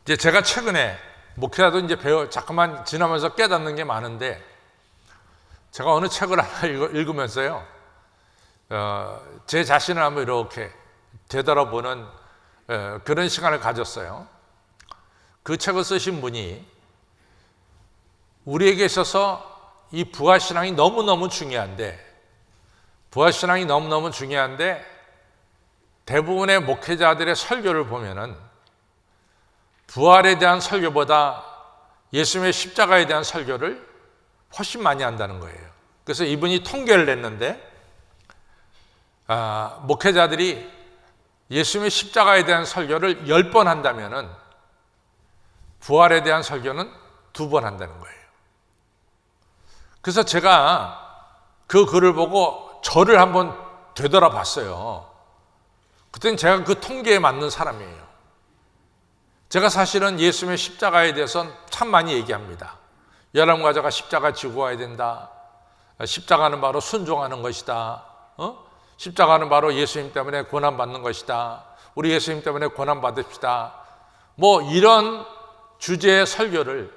이제 제가 최근에 목회자도 이제 잠깐만 지나면서 깨닫는 게 많은데, 제가 어느 책을 하나 읽으면서요, 제 자신을 한번 이렇게 되돌아보는 그런 시간을 가졌어요. 그 책을 쓰신 분이 우리에게 있어서 이 부활신앙이 너무너무 중요한데, 대부분의 목회자들의 설교를 보면은 부활에 대한 설교보다 예수님의 십자가에 대한 설교를 훨씬 많이 한다는 거예요. 그래서 이분이 통계를 냈는데, 목회자들이 예수님의 십자가에 대한 설교를 10번 한다면은 부활에 대한 설교는 2번 한다는 거예요. 그래서 제가 그 글을 보고 저를 한번 되돌아봤어요. 그때는 제가 그 통계에 맞는 사람이에요. 제가 사실은 예수님의 십자가에 대해서는 참 많이 얘기합니다. 여러분과 제가 십자가 지고 와야 된다. 십자가는 바로 순종하는 것이다. 십자가는 바로 예수님 때문에 고난받는 것이다. 우리 예수님 때문에 고난받읍시다. 뭐 이런 주제의 설교를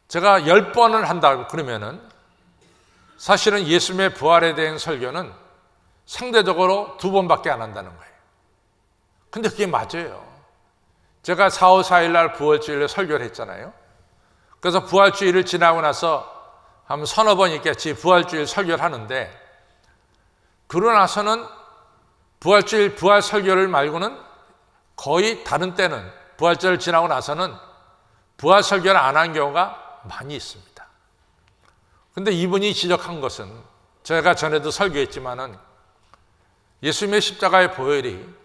제가 10번을 한다 그러면은 사실은 예수님의 부활에 대한 설교는 상대적으로 2번밖에 안 한다는 거예요. 근데 그게 맞아요. 제가 4월 4일 날 부활주일에 설교를 했잖아요. 그래서 부활주일을 지나고 나서 한 서너 번 있겠지 부활주일 설교를 하는데, 그러고 나서는 부활주일 부활 설교를 말고는 거의 다른 때는 부활절을 지나고 나서는 부활 설교를 안 한 경우가 많이 있습니다. 근데 이분이 지적한 것은, 제가 전에도 설교했지만은 예수님의 십자가의 보혈이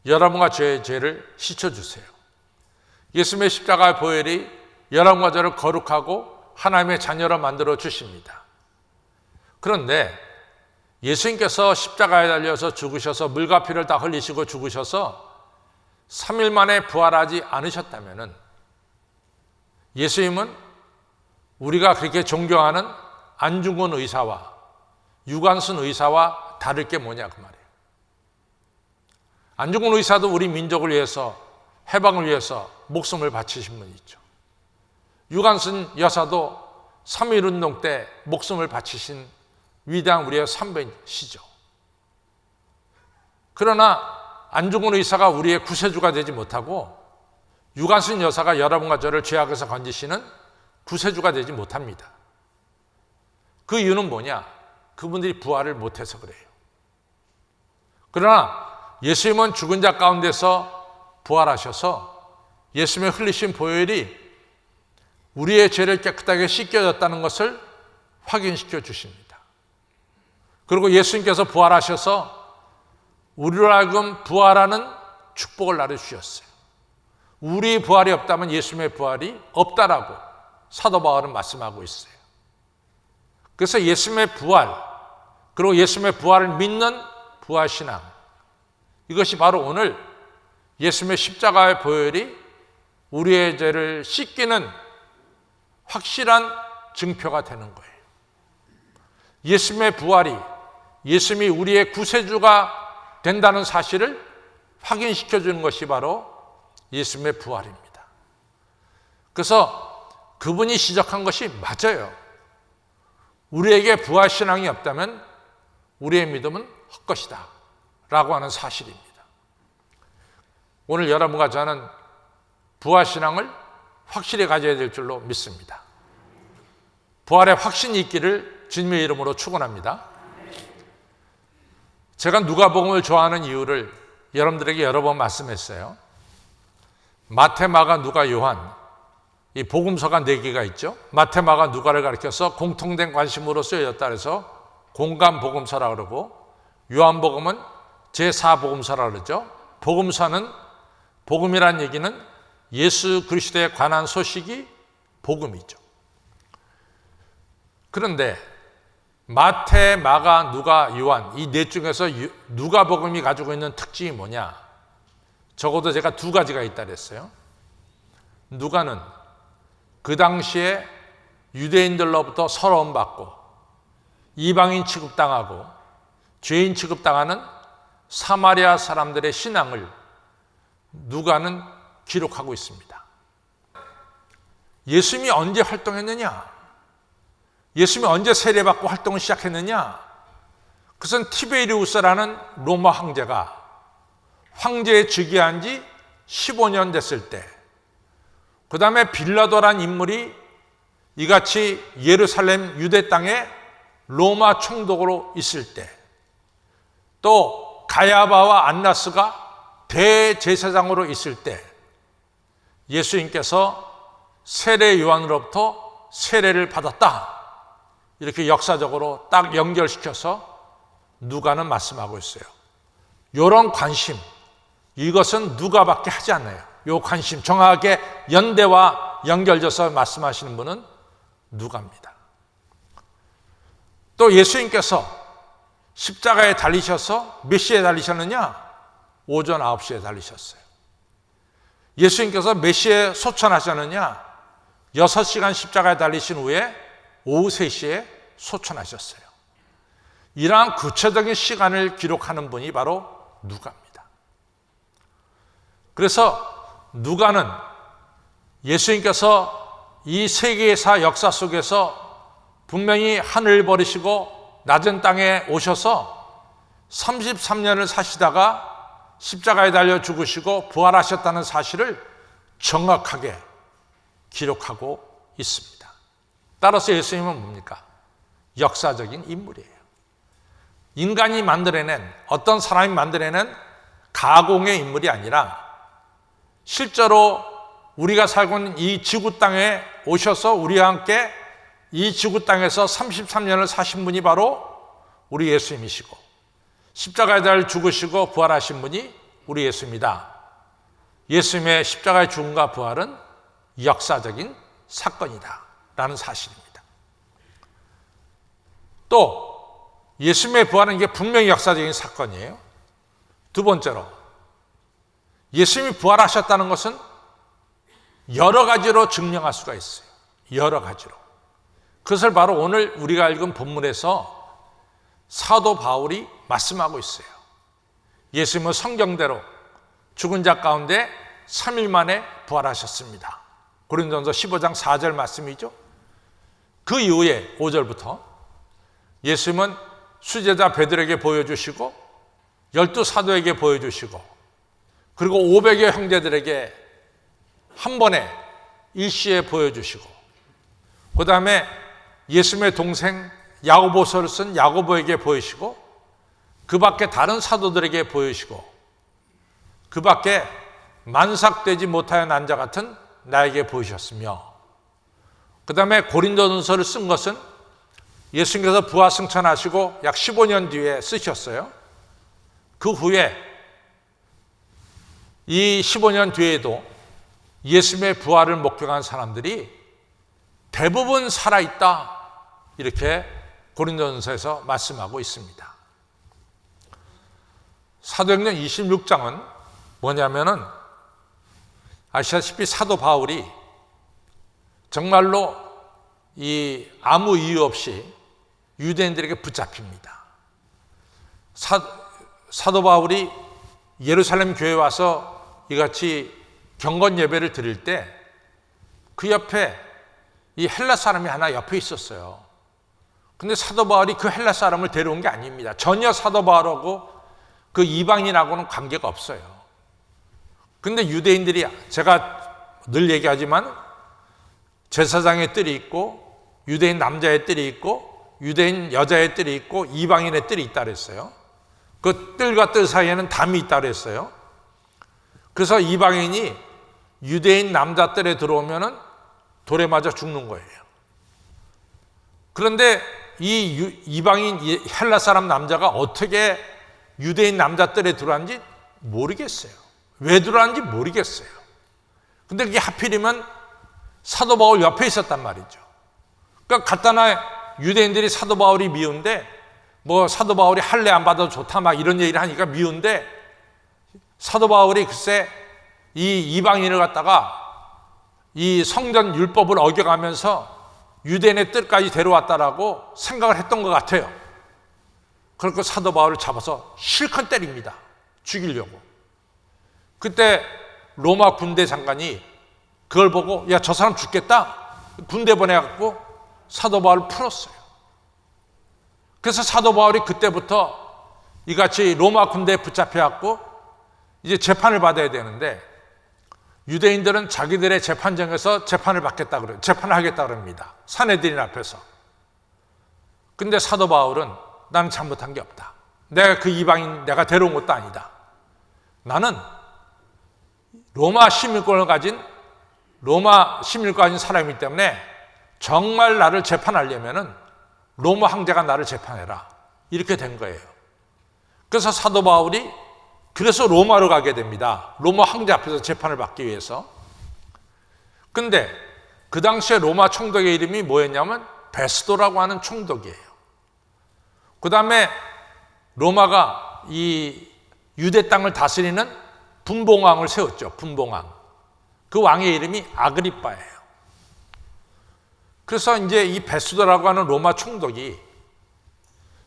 여러분과 저의 죄를 씻어주세요. 예수님의 십자가의 보혈이 여러분과 저를 거룩하고 하나님의 자녀로 만들어 주십니다. 그런데 예수님께서 십자가에 달려서 죽으셔서 물과 피를 다 흘리시고 죽으셔서 3일 만에 부활하지 않으셨다면은 예수님은 우리가 그렇게 존경하는 안중근 의사와 유관순 의사와 다를 게 뭐냐 그 말이에요. 안중근 의사도 우리 민족을 위해서, 해방을 위해서 목숨을 바치신 분이죠. 유관순 여사도 3.1운동 때 목숨을 바치신 위대한 우리의 선배시죠. 그러나 안중근 의사가 우리의 구세주가 되지 못하고 유관순 여사가 여러분과 저를 죄악에서 건지시는 구세주가 되지 못합니다. 그 이유는 뭐냐? 그분들이 부활을 못해서 그래요. 그러나 예수님은 죽은 자 가운데서 부활하셔서 예수님의 흘리신 보혈이 우리의 죄를 깨끗하게 씻겨졌다는 것을 확인시켜 주십니다. 그리고 예수님께서 부활하셔서 우리로 하여금 부활하는 축복을 나눠주셨어요. 우리 부활이 없다면 예수님의 부활이 없다라고 사도 바울은 말씀하고 있어요. 그래서 예수님의 부활, 그리고 예수님의 부활을 믿는 부활신앙, 이것이 바로 오늘 예수님의 십자가의 보혈이 우리의 죄를 씻기는 확실한 증표가 되는 거예요. 예수님의 부활이 예수님이 우리의 구세주가 된다는 사실을 확인시켜주는 것이 바로 예수님의 부활입니다. 그래서 그분이 시작한 것이 맞아요. 우리에게 부활신앙이 없다면 우리의 믿음은 헛것이다 라고 하는 사실입니다. 오늘 여러분과 저는 부활신앙을 확실히 가져야 될 줄로 믿습니다. 부활의 확신이 있기를 주님의 이름으로 축원합니다. 제가 누가복음을 좋아하는 이유를 여러분들에게 여러 번 말씀했어요. 마태, 마가, 누가, 요한, 이 복음서가 4개가 있죠. 마태, 마가, 누가를 가리켜서 공통된 관심으로 쓰여졌다 해서 공감 복음서라 그러고, 요한복음은 제4복음서라 그러죠. 복음서는, 복음이란 얘기는 예수 그리스도에 관한 소식이 복음이죠. 그런데 마태, 마가, 누가, 요한 이 4 중에서 누가복음이 가지고 있는 특징이 뭐냐? 적어도 제가 2가지가 있다 그랬어요. 누가는 그 당시에 유대인들로부터 서러움받고 이방인 취급당하고 죄인 취급당하는 사마리아 사람들의 신앙을 누가는 기록하고 있습니다. 예수님이 언제 활동했느냐? 예수님이 언제 세례받고 활동을 시작했느냐? 그것은 티베리우스라는 로마 황제가 황제에 즉위한 지 15년 됐을 때, 그 다음에 빌라도라는 인물이 이같이 예루살렘 유대 땅에 로마 총독으로 있을 때, 또 가야바와 안나스가 대제사장으로 있을 때 예수님께서 세례 요한으로부터 세례를 받았다. 이렇게 역사적으로 딱 연결시켜서 누가는 말씀하고 있어요. 이런 관심, 이것은 누가밖에 하지 않아요. 이 관심 정확하게 연대와 연결져서 말씀하시는 분은 누가입니다. 또 예수님께서 십자가에 달리셔서 몇 시에 달리셨느냐? 오전 9시에 달리셨어요. 예수님께서 몇 시에 소천하셨느냐? 6시간 십자가에 달리신 후에 오후 3시에 소천하셨어요. 이러한 구체적인 시간을 기록하는 분이 바로 누가입니다. 그래서 누가는 예수님께서 이 세계사 역사 속에서 분명히 하늘을 버리시고 낮은 땅에 오셔서 33년을 사시다가 십자가에 달려 죽으시고 부활하셨다는 사실을 정확하게 기록하고 있습니다. 따라서 예수님은 뭡니까? 역사적인 인물이에요. 인간이 만들어낸, 어떤 사람이 만들어낸 가공의 인물이 아니라 실제로 우리가 살고 있는 이 지구 땅에 오셔서 우리와 함께 이 지구 땅에서 33년을 사신 분이 바로 우리 예수님이시고, 십자가에 달려 죽으시고 부활하신 분이 우리 예수입니다. 예수님의 십자가의 죽음과 부활은 역사적인 사건이다 라는 사실입니다. 또 예수님의 부활은 이게 분명히 역사적인 사건이에요. 두 번째로, 예수님이 부활하셨다는 것은 여러 가지로 증명할 수가 있어요. 여러 가지로. 그것을 바로 오늘 우리가 읽은 본문에서 사도 바울이 말씀하고 있어요. 예수님은 성경대로 죽은 자 가운데 3일 만에 부활하셨습니다. 고린도전서 15장 4절 말씀이죠. 그 이후에 5절부터 예수님은 수제자 베드로에게 보여주시고 12사도에게 보여주시고 그리고 500여 형제들에게 한 번에 일시에 보여주시고, 그 다음에 예수님의 동생 야고보서를 쓴 야고보에게 보이시고, 그 밖에 다른 사도들에게 보이시고, 그 밖에 만삭되지 못하여 난 자 같은 나에게 보이셨으며, 그 다음에 고린도전서를 쓴 것은 예수님께서 부활승천하시고 약 15년 뒤에 쓰셨어요. 그 후에 이 15년 뒤에도 예수님의 부활을 목격한 사람들이 대부분 살아있다, 이렇게 고린도전서에서 말씀하고 있습니다. 사도행전 26장은 뭐냐면은 아시다시피 사도 바울이 정말로 아무 이유 없이 유대인들에게 붙잡힙니다. 사도 바울이 예루살렘 교회에 와서 이같이 경건 예배를 드릴 때 그 옆에 이 헬라 사람이 하나 옆에 있었어요. 근데 사도 바울이 그 헬라 사람을 데려온 게 아닙니다. 전혀 사도 바울하고 그 이방인하고는 관계가 없어요. 근데 유대인들이, 제가 늘 얘기하지만 제사장의 뜰이 있고 유대인 남자의 뜰이 있고 유대인 여자의 뜰이 있고 이방인의 뜰이 있다 그랬어요. 그 뜰과 뜰 사이에는 담이 있다 그랬어요. 그래서 이방인이 유대인 남자 뜰에 들어오면은 돌에 맞아 죽는 거예요. 그런데 이 이방인 헬라 사람 남자가 어떻게 유대인 남자 뜰에 들어왔는지 모르겠어요. 왜 들어왔는지 모르겠어요. 근데 그게 하필이면 사도 바울 옆에 있었단 말이죠. 그러니까 간단한 유대인들이 사도 바울이 미운데, 뭐 사도 바울이 할례 안 받아도 좋다 막 이런 얘기를 하니까 미운데, 사도 바울이 글쎄 이 이방인을 갖다가 이 성전 율법을 어겨가면서 유대인의 뜻까지 데려왔다라고 생각을 했던 것 같아요. 그렇고 사도 바울을 잡아서 실컷 때립니다. 죽이려고. 그때 로마 군대 장관이 그걸 보고 야, 저 사람 죽겠다. 군대 보내갖고 사도 바울을 풀었어요. 그래서 사도 바울이 그때부터 이같이 로마 군대에 붙잡혀갖고 이제 재판을 받아야 되는데, 유대인들은 자기들의 재판정에서 재판을 받겠다 그래요. 재판을 하겠다 그럽니다. 사내들인 앞에서. 근데 사도 바울은 나는 잘못한 게 없다. 내가 그 이방인 내가 데려온 것도 아니다. 나는 로마 시민권을 가진 사람이기 때문에 정말 나를 재판하려면은 로마 황제가 나를 재판해라. 이렇게 된 거예요. 그래서 사도 바울이 그래서 로마로 가게 됩니다. 로마 황제 앞에서 재판을 받기 위해서. 근데 그 당시에 로마 총독의 이름이 뭐였냐면 베스도라고 하는 총독이에요. 그 다음에 로마가 이 유대 땅을 다스리는 분봉왕을 세웠죠. 분봉왕. 그 왕의 이름이 아그리빠예요. 그래서 이제 이 베스도라고 하는 로마 총독이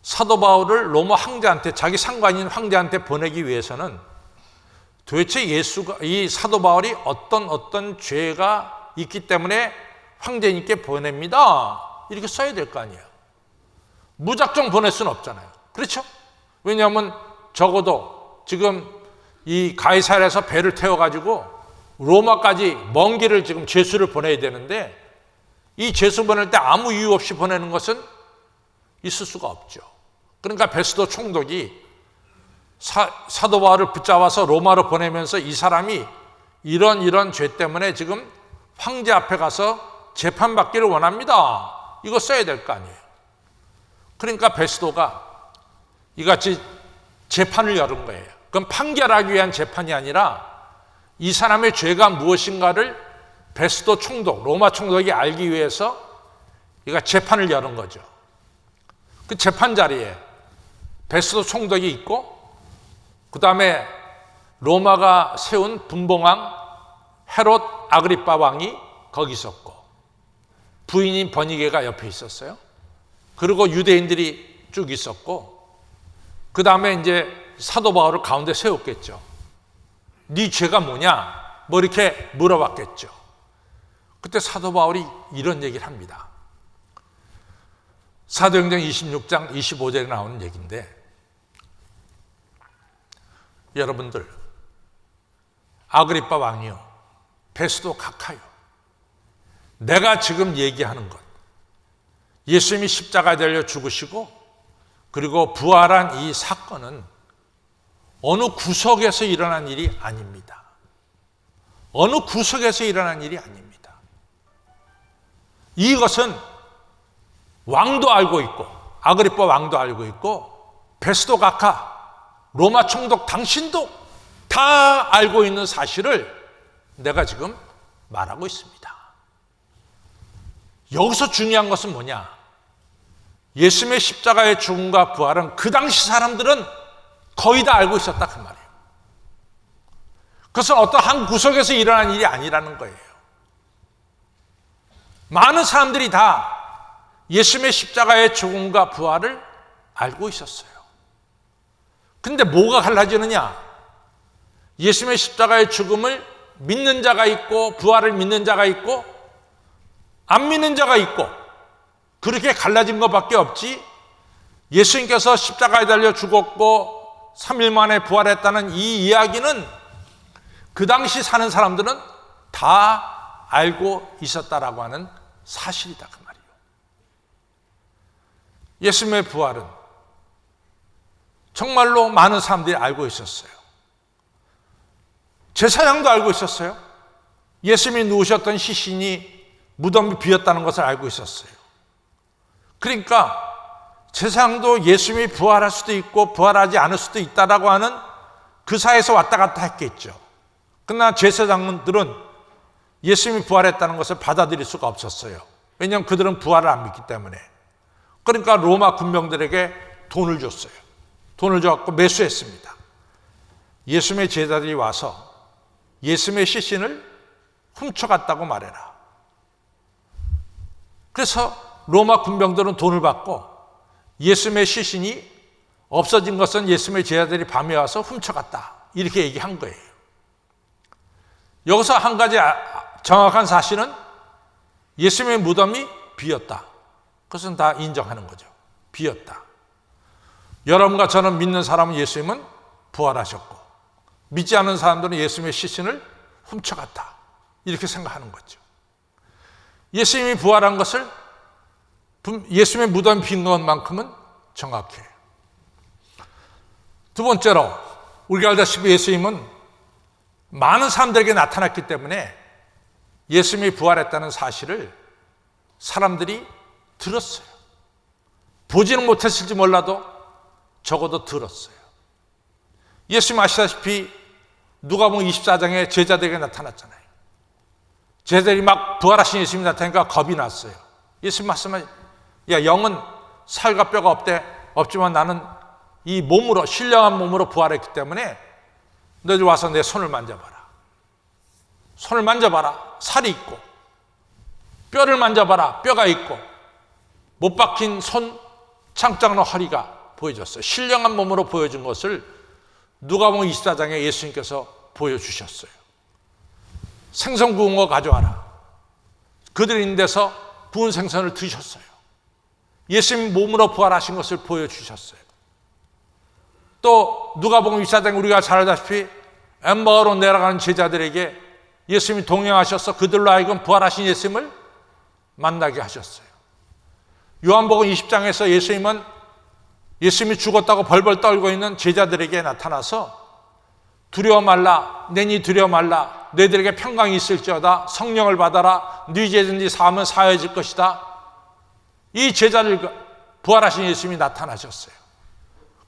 사도 바울을 로마 황제한테, 자기 상관인 황제한테 보내기 위해서는 도대체 이 사도 바울이 어떤 죄가 있기 때문에 황제님께 보냅니다. 이렇게 써야 될 거 아니에요. 무작정 보낼 수는 없잖아요. 그렇죠? 왜냐하면 적어도 지금 이 가이사랴에서 배를 태워가지고 로마까지 먼 길을 지금 죄수를 보내야 되는데, 이 죄수 보낼 때 아무 이유 없이 보내는 것은 있을 수가 없죠. 그러니까 베스도 총독이 사도 바울을 붙잡아서 로마로 보내면서 이 사람이 이런 죄 때문에 지금 황제 앞에 가서 재판받기를 원합니다. 이거 써야 될 거 아니에요. 그러니까 베스도가 이같이 재판을 열은 거예요. 그건 판결하기 위한 재판이 아니라 이 사람의 죄가 무엇인가를 베스도 총독, 로마 총독이 알기 위해서 이가 재판을 여는 거죠. 그 재판 자리에 베스도 총독이 있고, 그 다음에 로마가 세운 분봉왕 헤롯 아그리빠 왕이 거기 있었고, 부인인 버니게가 옆에 있었어요. 그리고 유대인들이 쭉 있었고, 그 다음에 이제 사도 바울을 가운데 세웠겠죠. 네 죄가 뭐냐? 뭐 이렇게 물어봤겠죠. 그때 사도 바울이 이런 얘기를 합니다. 사도행전 26장 25절에 나오는 얘기인데, 여러분들, 아그리빠 왕이요, 베스도 각하요, 내가 지금 얘기하는 것, 예수님이 십자가에 달려 죽으시고 그리고 부활한 이 사건은 어느 구석에서 일어난 일이 아닙니다. 어느 구석에서 일어난 일이 아닙니다. 이것은 왕도 알고 있고, 아그리빠 왕도 알고 있고, 베스도 각하, 로마 총독 당신도 다 알고 있는 사실을 내가 지금 말하고 있습니다. 여기서 중요한 것은 뭐냐? 예수님의 십자가의 죽음과 부활은 그 당시 사람들은 거의 다 알고 있었다 그 말이에요. 그것은 어떤 한 구석에서 일어난 일이 아니라는 거예요. 많은 사람들이 다 예수님의 십자가의 죽음과 부활을 알고 있었어요. 근데 뭐가 갈라지느냐? 예수님의 십자가의 죽음을 믿는 자가 있고, 부활을 믿는 자가 있고, 안 믿는 자가 있고, 그렇게 갈라진 것밖에 없지, 예수님께서 십자가에 달려 죽었고 3일 만에 부활했다는 이 이야기는 그 당시 사는 사람들은 다 알고 있었다라고 하는 사실이다 그 말이에요. 예수님의 부활은 정말로 많은 사람들이 알고 있었어요. 제사장도 알고 있었어요. 예수님이 누우셨던 시신이 무덤이 비었다는 것을 알고 있었어요. 그러니까 제사장도 예수님이 부활할 수도 있고 부활하지 않을 수도 있다라고 하는 그 사이에서 왔다 갔다 했겠죠. 그러나 제사장들은 예수님이 부활했다는 것을 받아들일 수가 없었어요. 왜냐하면 그들은 부활을 안 믿기 때문에. 그러니까 로마 군병들에게 돈을 줬어요. 돈을 줘갖고 매수했습니다. 예수님의 제자들이 와서 예수님의 시신을 훔쳐갔다고 말해라. 그래서 로마 군병들은 돈을 받고 예수님의 시신이 없어진 것은 예수님의 제자들이 밤에 와서 훔쳐갔다. 이렇게 얘기한 거예요. 여기서 한 가지 정확한 사실은 예수님의 무덤이 비었다. 그것은 다 인정하는 거죠. 비었다. 여러분과 저는 믿는 사람은 예수님은 부활하셨고, 믿지 않는 사람들은 예수님의 시신을 훔쳐갔다. 이렇게 생각하는 거죠. 예수님이 부활한 것을, 예수님의 무덤이 빈 것만큼은 정확해요. 두 번째로, 우리가 알다시피 예수님은 많은 사람들에게 나타났기 때문에 예수님이 부활했다는 사실을 사람들이 들었어요. 보지는 못했을지 몰라도 적어도 들었어요. 예수님 아시다시피 누가복음 24장에 제자들에게 나타났잖아요. 제자들이 막 부활하신 예수님이 나타나니까 겁이 났어요. 예수님 말씀은, 야, 영은 살과 뼈가 없지만 나는 이 몸으로, 신령한 몸으로 부활했기 때문에 너희들 와서 내 손을 만져봐라. 손을 만져봐라. 살이 있고, 뼈를 만져봐라. 뼈가 있고, 못 박힌 손, 창작로 허리가 보여줬어요. 신령한 몸으로 보여준 것을 누가복음 24장에 예수님께서 보여주셨어요. 생선 구운 거 가져와라. 그들이 있는 데서 구운 생선을 드셨어요. 예수님 몸으로 부활하신 것을 보여주셨어요. 또 누가복음 24장에 우리가 잘 알다시피 엠마오로 내려가는 제자들에게 예수님이 동행하셔서 그들로 하여금 부활하신 예수님을 만나게 하셨어요. 요한복음 20장에서 예수님이 죽었다고 벌벌 떨고 있는 제자들에게 나타나서 두려워 말라, 내니 두려워 말라, 너희들에게 평강이 있을지어다, 성령을 받아라, 네 죄든지 사하면 사해질 것이다. 이 제자들, 부활하신 예수님이 나타나셨어요.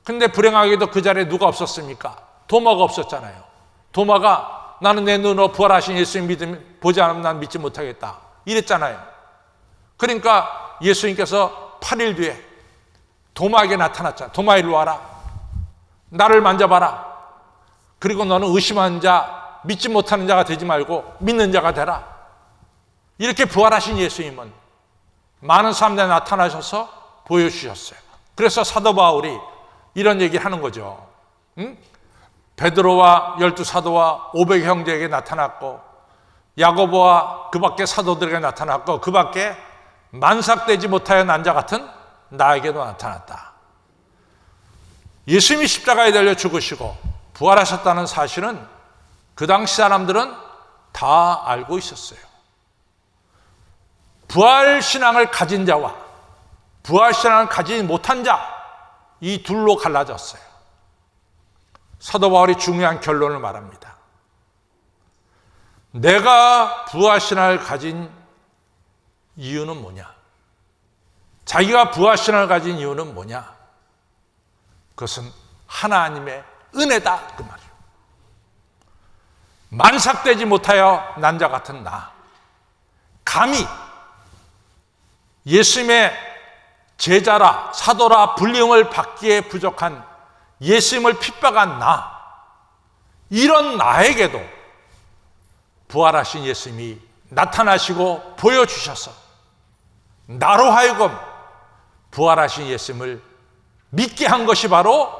근데 불행하게도 그 자리에 누가 없었습니까? 도마가 없었잖아요. 도마가 나는 내 눈으로 부활하신 예수님 보지 않으면 난 믿지 못하겠다 이랬잖아요. 그러니까 예수님께서 8일 뒤에 도마에게 나타났잖아. 도마 일로 와라. 나를 만져봐라. 그리고 너는 의심하는 자, 믿지 못하는 자가 되지 말고 믿는 자가 되라. 이렇게 부활하신 예수님은 많은 사람들에 나타나셔서 보여주셨어요. 그래서 사도 바울이 이런 얘기를 하는 거죠. 베드로와 12사도와 500 형제에게 나타났고, 야고보와 그 밖에 사도들에게 나타났고, 그 밖에 만삭되지 못하여 난 자 같은 나에게도 나타났다. 예수님이 십자가에 달려 죽으시고 부활하셨다는 사실은 그 당시 사람들은 다 알고 있었어요. 부활신앙을 가진 자와 부활신앙을 가지지 못한 자, 이 둘로 갈라졌어요. 사도 바울이 중요한 결론을 말합니다. 내가 부활신앙을 가진 이유는 뭐냐? 자기가 부활신앙을 가진 이유는 뭐냐? 그것은 하나님의 은혜다, 그 말이에요. 만삭되지 못하여 난 자 같은 나, 감히 예수님의 제자라 사도라 불림을 받기에 부족한 예수님을 핍박한 나, 이런 나에게도 부활하신 예수님이 나타나시고 보여주셔서 나로 하여금 부활하신 예수님을 믿게 한 것이 바로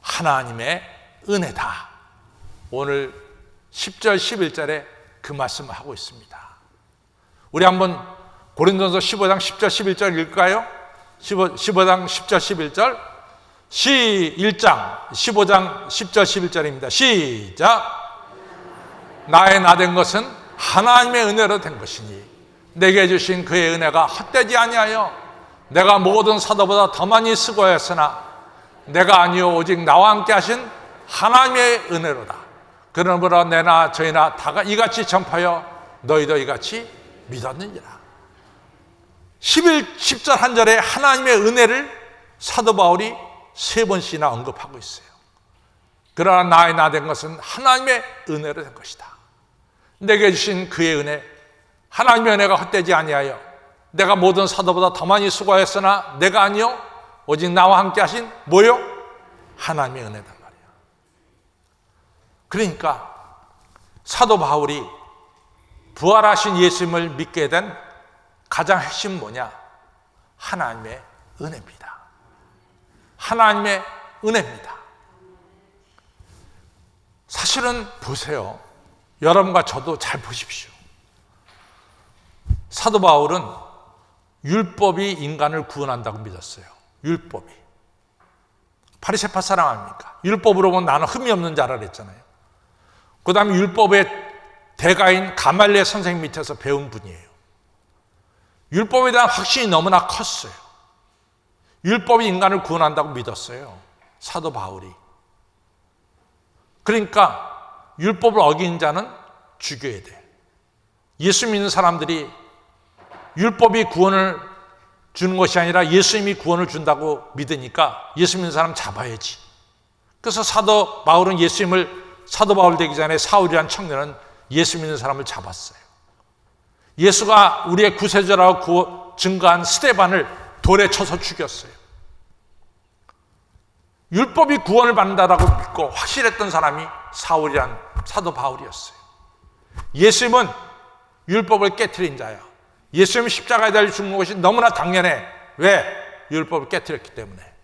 하나님의 은혜다. 오늘 10절 11절에 그 말씀을 하고 있습니다. 우리 한번 고린도전서 15장 10절 11절 읽을까요? 15장 10절 11절 1장 15장 10절 11절입니다. 시작. 나의 나된 것은 하나님의 은혜로 된 것이니 내게 주신 그의 은혜가 헛되지 아니하여 내가 모든 사도보다 더 많이 수고하였으나 내가 아니요 오직 나와 함께 하신 하나님의 은혜로다. 그러므로 내나 저희나 다 이같이 전파하여 너희도 이같이 믿었느니라. 10절 한 절에 하나님의 은혜를 사도 바울이 3번씩이나 언급하고 있어요. 그러나 나의 나 된 것은 하나님의 은혜로 된 것이다. 내게 주신 그의 은혜, 하나님의 은혜가 헛되지 아니하여 내가 모든 사도보다 더 많이 수고했으나 내가 아니요 오직 나와 함께 하신 뭐요? 하나님의 은혜단 말이야. 그러니까 사도 바울이 부활하신 예수님을 믿게 된 가장 핵심 뭐냐? 하나님의 은혜입니다. 하나님의 은혜입니다. 사실은 보세요. 여러분과 저도 잘 보십시오. 사도 바울은 율법이 인간을 구원한다고 믿었어요. 율법이. 바리새파 사람 아닙니까? 율법으로 보면 나는 흠이 없는 자라 그랬잖아요. 그 다음에 율법의 대가인 가말리엘 선생님 밑에서 배운 분이에요. 율법에 대한 확신이 너무나 컸어요. 율법이 인간을 구원한다고 믿었어요. 사도 바울이. 그러니까 율법을 어긴 자는 죽여야 돼. 예수 믿는 사람들이 율법이 구원을 주는 것이 아니라 예수님이 구원을 준다고 믿으니까 예수 믿는 사람 잡아야지. 그래서 사도 바울은 사도 바울 되기 전에 사울이라는 청년은 예수 믿는 사람을 잡았어요. 예수가 우리의 구세주라고 증거한 스데반을 돌에 쳐서 죽였어요. 율법이 구원을 받는다라고 믿고 확실했던 사람이 사울이란 사도 바울이었어요. 예수님은 율법을 깨트린 자야. 예수님이 십자가에 달려 죽는 것이 너무나 당연해. 왜? 율법을 깨트렸기 때문에.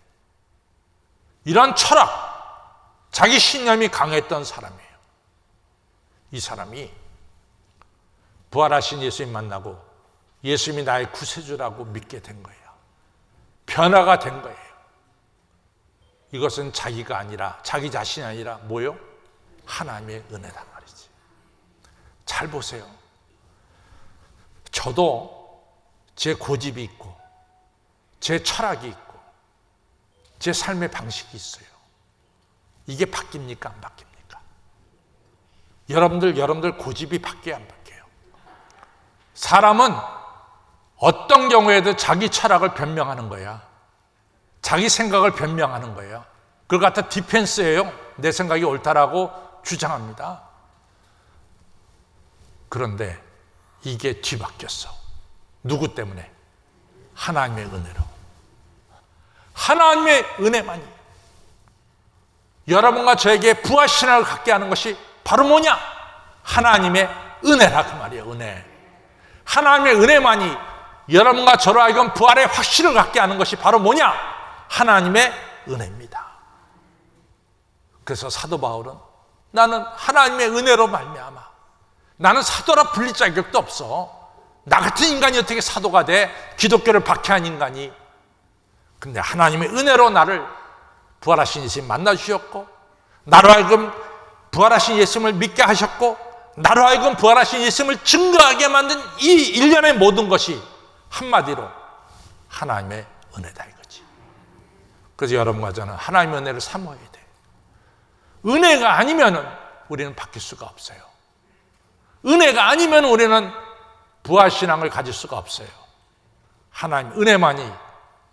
이런 철학, 자기 신념이 강했던 사람이에요. 이 사람이 부활하신 예수님 만나고 예수님이 나의 구세주라고 믿게 된 거예요. 변화가 된 거예요. 이것은 자기가 아니라, 자기 자신이 아니라 뭐요? 하나님의 은혜란 말이지. 잘 보세요. 저도 제 고집이 있고 제 철학이 있고 제 삶의 방식이 있어요. 이게 바뀝니까? 안 바뀝니까? 여러분들 고집이 바뀌어야 안 바뀌어요? 사람은 어떤 경우에도 자기 철학을 변명하는 거야. 자기 생각을 변명하는 거예요. 그걸 갖다 디펜스예요. 내 생각이 옳다라고 주장합니다. 그런데 이게 뒤바뀌었어. 누구 때문에? 하나님의 은혜로. 하나님의 은혜만이 여러분과 저에게 부활신앙을 갖게 하는 것이 바로 뭐냐? 하나님의 은혜라 그 말이에요. 은혜. 하나님의 은혜만이 여러분과 저로 하여금 부활의 확신을 갖게 하는 것이 바로 뭐냐? 하나님의 은혜입니다. 그래서 사도 바울은 나는 하나님의 은혜로 말미암아, 나는 사도라 불릴 자격도 없어. 나 같은 인간이 어떻게 사도가 돼? 기독교를 박해한 인간이. 근데 하나님의 은혜로 나를 부활하신 예수님 만나주셨고, 나로 하여금 부활하신 예수님을 믿게 하셨고, 나로 하여금 부활하신 예수님을 증거하게 만든 이 일련의 모든 것이 한마디로 하나님의 은혜다 이거지. 그래서 여러분과 저는 하나님의 은혜를 사모해야 돼. 은혜가 아니면 우리는 바뀔 수가 없어요. 은혜가 아니면 우리는 부활신앙을 가질 수가 없어요. 하나님 은혜만이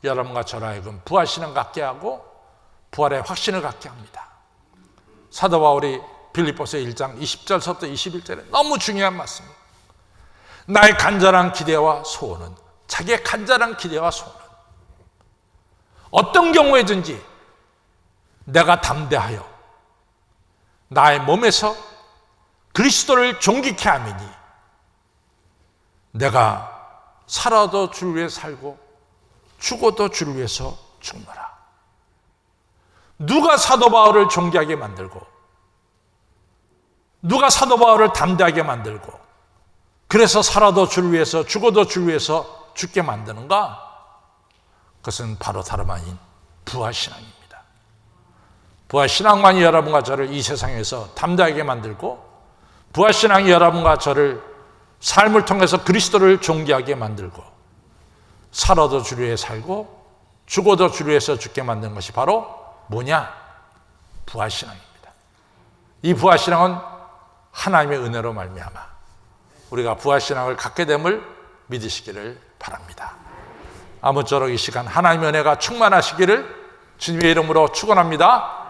여러분과 저로 하여금 부활신앙 갖게 하고 부활의 확신을 갖게 합니다. 사도 바울이 빌립보서 1장 20절부터 21절에 너무 중요한 말씀입니다. 나의 간절한 기대와 소원은, 자기의 간절한 기대와 소원은 어떤 경우에든지 내가 담대하여 나의 몸에서 그리스도를 존귀케 하미니 내가 살아도 주를 위해 살고 죽어도 주를 위해서 죽노라. 누가 사도 바울을 존귀하게 만들고, 누가 사도 바울을 담대하게 만들고, 그래서 살아도 주를 위해서 죽어도 주를 위해서 죽게 만드는가? 그것은 바로 다름 아닌 부활신앙입니다. 부활신앙만이 여러분과 저를 이 세상에서 담대하게 만들고, 부활신앙이 여러분과 저를 삶을 통해서 그리스도를 존귀하게 만들고, 살아도 주를 위해 살고 죽어도 주를 위해서 죽게 만드는 것이 바로 뭐냐? 부활신앙입니다. 이 부활신앙은 하나님의 은혜로 말미암아 우리가 부활신앙을 갖게 됨을 믿으시기를 바랍니다. 아무쪼록 이 시간 하나님의 은혜가 충만하시기를 주님의 이름으로 축원합니다.